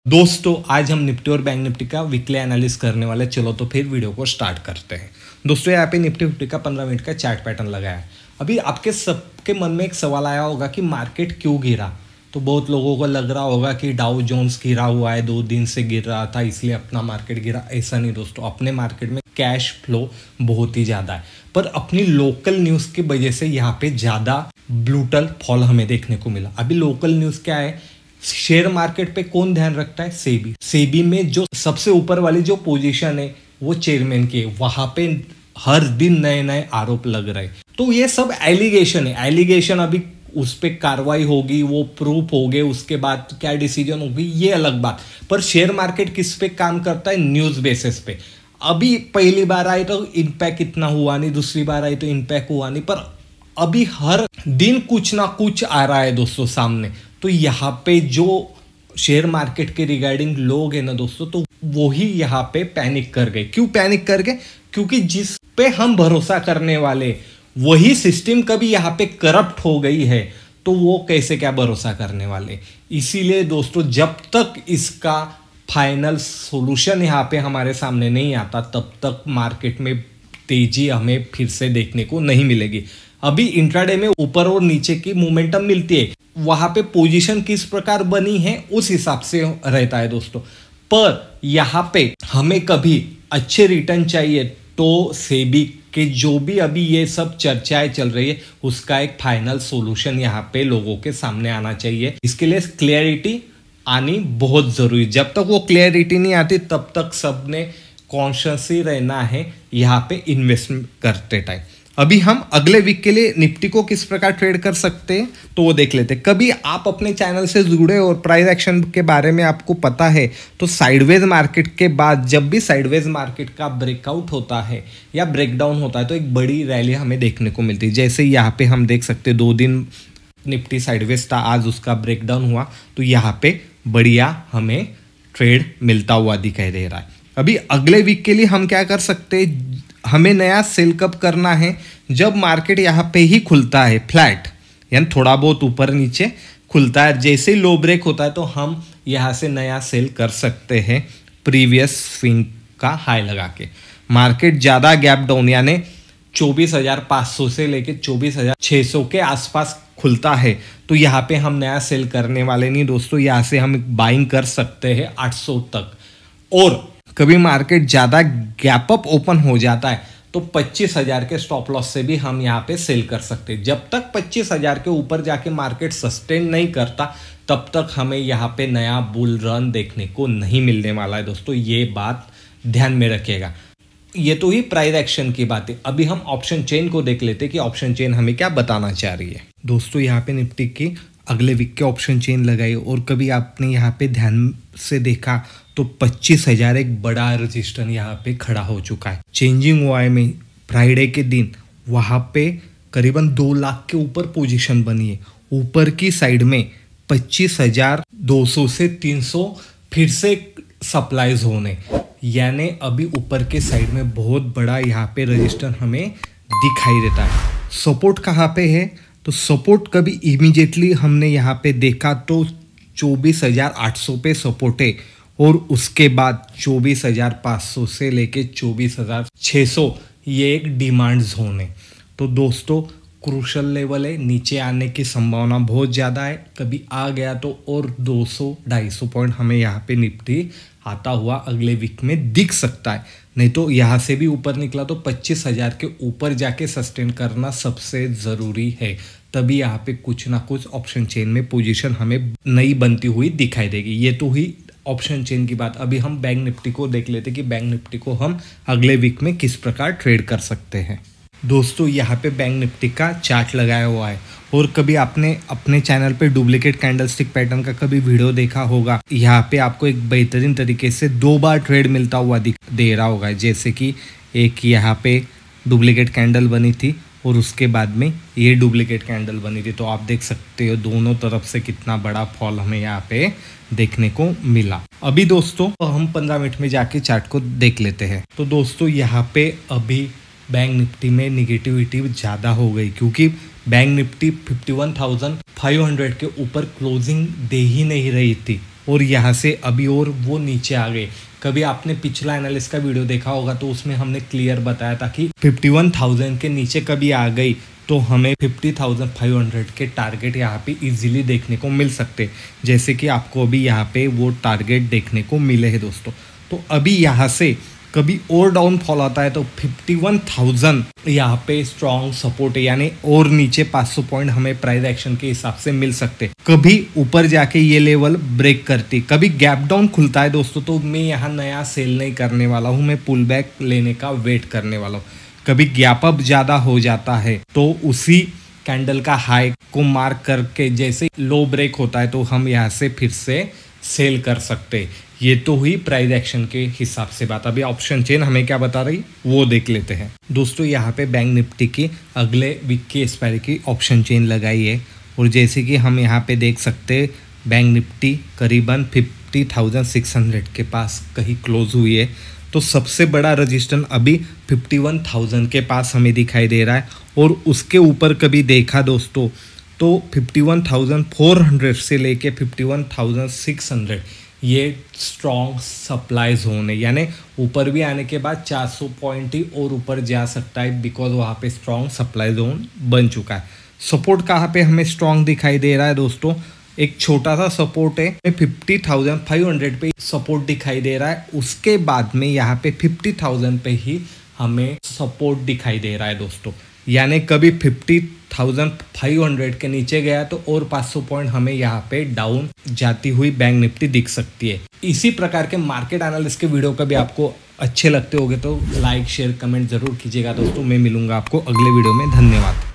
दोस्तों आज हम निफ्टी और बैंक निफ्टी का वीकली एनालिसिस करने वाले। चलो तो फिर वीडियो को स्टार्ट करते हैं। दोस्तों यहाँ पे निफ्टी फिफ्टी का 15 मिनट का चार्ट पैटर्न लगाया है। अभी आपके सबके मन में एक सवाल आया होगा कि मार्केट क्यों गिरा। तो बहुत लोगों को लग रहा होगा कि डाउ जोन्स गिरा हुआ है, 2 दिन से गिर रहा था इसलिए अपना मार्केट गिरा। ऐसा नहीं दोस्तों, अपने मार्केट में कैश फ्लो बहुत ही ज़्यादा है, पर अपनी लोकल न्यूज़ की वजह से यहाँ पे ज़्यादा ब्रूटल फॉल हमें देखने को मिला। अभी लोकल न्यूज़ क्या है, शेयर मार्केट पे कौन ध्यान रखता है? सेबी। सेबी में जो सबसे ऊपर वाली जो पोजीशन है वो चेयरमैन की है, वहां पे हर दिन नए नए आरोप लग रहे। तो ये सब एलिगेशन है। एलिगेशन अभी उस पर कार्रवाई होगी, वो प्रूफ हो गए, उसके बाद क्या डिसीजन होगी ये अलग बात। पर शेयर मार्केट किस पे काम करता है? न्यूज बेसिस पे। अभी पहली बार आई तो इम्पैक्ट इतना हुआ नहीं, दूसरी बार आई तो इम्पैक्ट हुआ नहीं, पर अभी हर दिन कुछ ना कुछ आ रहा है दोस्तों सामने। तो यहाँ पे जो शेयर मार्केट के रिगार्डिंग लोग हैं ना दोस्तों, तो वो ही यहाँ पे पैनिक कर गए। क्यों पैनिक कर गए? क्योंकि जिस पे हम भरोसा करने वाले वही सिस्टम कभी यहाँ पे करप्ट हो गई है, तो वो कैसे क्या भरोसा करने वाले। इसीलिए दोस्तों जब तक इसका फाइनल सॉल्यूशन यहाँ पे हमारे सामने नहीं आता, तब तक मार्केट में तेजी हमें फिर से देखने को नहीं मिलेगी। अभी इंट्राडे में ऊपर और नीचे की मोमेंटम मिलती है, वहां पे पोजीशन किस प्रकार बनी है उस हिसाब से रहता है दोस्तों। पर यहाँ पे हमें कभी अच्छे रिटर्न चाहिए तो सेबी के जो भी अभी ये सब चर्चाएं चल रही है उसका एक फाइनल सॉल्यूशन यहाँ पे लोगों के सामने आना चाहिए। इसके लिए क्लियरिटी आनी बहुत जरूरी। जब तक वो क्लियरिटी नहीं आती तब तक सबने कॉन्शियस ही रहना है यहाँ पे इन्वेस्टमेंट करते टाइम। अभी हम अगले वीक के लिए निफ्टी को किस प्रकार ट्रेड कर सकते हैं तो वो देख लेते हैं। कभी आप अपने चैनल से जुड़े और प्राइस एक्शन के बारे में आपको पता है तो साइडवेज मार्केट के बाद जब भी साइडवेज मार्केट का ब्रेकआउट होता है या ब्रेकडाउन होता है तो एक बड़ी रैली हमें देखने को मिलती है। जैसे यहाँ पे हम देख सकते हैं 2 दिन निफ्टी साइडवेज था, आज उसका ब्रेकडाउन हुआ तो यहाँ पे बढ़िया हमें ट्रेड मिलता हुआ दिखाई दे रहा है। अभी अगले वीक के लिए हम क्या कर सकते हैं, हमें नया सेल कब करना है? जब मार्केट यहाँ पे ही खुलता है फ्लैट, यानी थोड़ा बहुत ऊपर नीचे खुलता है, जैसे ही लो ब्रेक होता है तो हम यहाँ से नया सेल कर सकते हैं प्रीवियस स्विंग का हाई लगा के। मार्केट ज़्यादा गैप डाउन यानी 24,500 से लेके 24,600 के आसपास खुलता है तो यहाँ पे हम नया सेल करने वाले नहीं दोस्तों। यहाँ से हम बाइंग कर सकते हैं 800 तक। और कभी मार्केट ज़्यादा गैप अप ओपन हो जाता है तो 25,000 के स्टॉप लॉस से भी हम यहाँ पे सेल कर सकते हैं। जब तक 25,000 के ऊपर जाके मार्केट सस्टेन नहीं करता तब तक हमें यहाँ पे नया बुल रन देखने को नहीं मिलने वाला है दोस्तों। ये बात ध्यान में रखिएगा। ये तो ही प्राइस एक्शन की बात है। अभी हम ऑप्शन चेन को देख लेते कि ऑप्शन चेन हमें क्या बताना चाह रही है। दोस्तों यहाँ पे निफ्टी की अगले वीक के ऑप्शन चेन लगाई और कभी आपने यहाँ पे ध्यान से देखा तो 25,000 एक बड़ा रजिस्टर यहाँ पे खड़ा हो चुका है। चेंजिंग हुआ है में फ्राइडे के दिन वहाँ पे करीबन 2 लाख के ऊपर पोजीशन बनी है। ऊपर की साइड में 25,200 से 300 फिर से सप्लाईज होने, यानी अभी ऊपर के साइड में बहुत बड़ा यहाँ पे रजिस्टर हमें दिखाई देता है। सपोर्ट कहाँ पे है? तो सपोर्ट कभी इमीडिएटली हमने यहाँ पे देखा तो 24,800 पे सपोर्ट है और उसके बाद 24,500 से लेके 24,600 ये एक डिमांड जोन है। तो दोस्तों क्रूशल लेवल है, नीचे आने की संभावना बहुत ज़्यादा है। कभी आ गया तो और 200-250 पॉइंट हमें यहाँ पे निफ्टी आता हुआ अगले वीक में दिख सकता है। नहीं तो यहाँ से भी ऊपर निकला तो 25,000 के ऊपर जाके सस्टेन करना सबसे ज़रूरी है। तभी यहाँ पे कुछ ना कुछ ऑप्शन चेन में पोजीशन हमें नई बनती हुई दिखाई देगी। ये तो ही ऑप्शन चेन की बात। अभी हम बैंक निफ्टी को देख लेते कि बैंक निफ्टी को हम अगले वीक में किस प्रकार ट्रेड कर सकते हैं। दोस्तों यहाँ पे बैंक निफ्टी का चार्ट लगाया हुआ है और कभी आपने अपने चैनल पे डुप्लीकेट कैंडलस्टिक पैटर्न का कभी वीडियो देखा होगा। यहाँ पे आपको एक बेहतरीन तरीके से 2 बार ट्रेड मिलता हुआ दे रहा होगा। जैसे कि एक यहाँ पे डुप्लीकेट कैंडल बनी थी और उसके बाद में ये डुप्लीकेट कैंडल बनी थी। तो आप देख सकते हो दोनों तरफ से कितना बड़ा फॉल हमें यहाँ पे देखने को मिला। अभी दोस्तों हम 15 मिनट में जाके चार्ट को देख लेते हैं। तो दोस्तों यहाँ पे अभी बैंक निफ्टी में निगेटिविटी ज़्यादा हो गई क्योंकि बैंक निफ्टी 51,500 के ऊपर क्लोजिंग दे ही नहीं रही थी। और यहाँ से अभी और वो नीचे आ गए। कभी आपने पिछला एनालिस्ट का वीडियो देखा होगा तो उसमें हमने क्लियर बताया था कि 51,000 के नीचे कभी आ गई तो हमें 50,500 के टारगेट यहाँ पे इजीली देखने को मिल सकते, जैसे कि आपको अभी यहाँ पे वो टारगेट देखने को मिले हैं दोस्तों। तो अभी यहाँ से कभी और डाउनफॉल आता है तो 51,000 यहाँ पे स्ट्रॉन्ग सपोर्ट है, यानी और नीचे 500 पॉइंट हमें प्राइस एक्शन के हिसाब से मिल सकते। कभी ऊपर जाके ये लेवल ब्रेक करती, कभी गैप डाउन खुलता है दोस्तों, तो मैं यहाँ नया सेल नहीं करने वाला हूँ, मैं पुल बैक लेने का वेट करने वाला हूँ। कभी गैप अप ज़्यादा हो जाता है तो उसी कैंडल का हाई को मार्क करके जैसे लो ब्रेक होता है तो हम यहाँ से फिर से सेल कर सकते। ये तो हुई प्राइस एक्शन के हिसाब से बात। अभी ऑप्शन चेन हमें क्या बता रही वो देख लेते हैं दोस्तों। यहाँ पे बैंक निफ्टी की अगले वीक की एक्सपायरी की ऑप्शन चेन लगाई है और जैसे कि हम यहाँ पे देख सकते बैंक निफ्टी करीबन 50,600 के पास कहीं क्लोज हुई है। तो सबसे बड़ा रजिस्टेंस अभी 51,000 के पास हमें दिखाई दे रहा है और उसके ऊपर कभी देखा दोस्तों तो 51,400 से लेके 51,600 ये स्ट्रॉन्ग सप्लाई जोन है, यानी ऊपर भी आने के बाद 400 पॉइंट ही और ऊपर जा सकता है बिकॉज वहाँ पे स्ट्रॉन्ग सप्लाई जोन बन चुका है। सपोर्ट कहाँ पे हमें स्ट्रॉन्ग दिखाई दे रहा है दोस्तों, एक छोटा सा सपोर्ट है 50,500 पे सपोर्ट दिखाई दे रहा है। उसके बाद में यहाँ पे 50,000 पे ही हमें सपोर्ट दिखाई दे रहा है दोस्तों, यानी कभी 50,500 के नीचे गया तो और 500 पॉइंट हमें यहाँ पे डाउन जाती हुई बैंक निफ्टी दिख सकती है। इसी प्रकार के मार्केट एनालिस्ट के वीडियो कभी आपको अच्छे लगते होंगे तो लाइक शेयर कमेंट जरूर कीजिएगा दोस्तों। मैं मिलूंगा आपको अगले वीडियो में। धन्यवाद।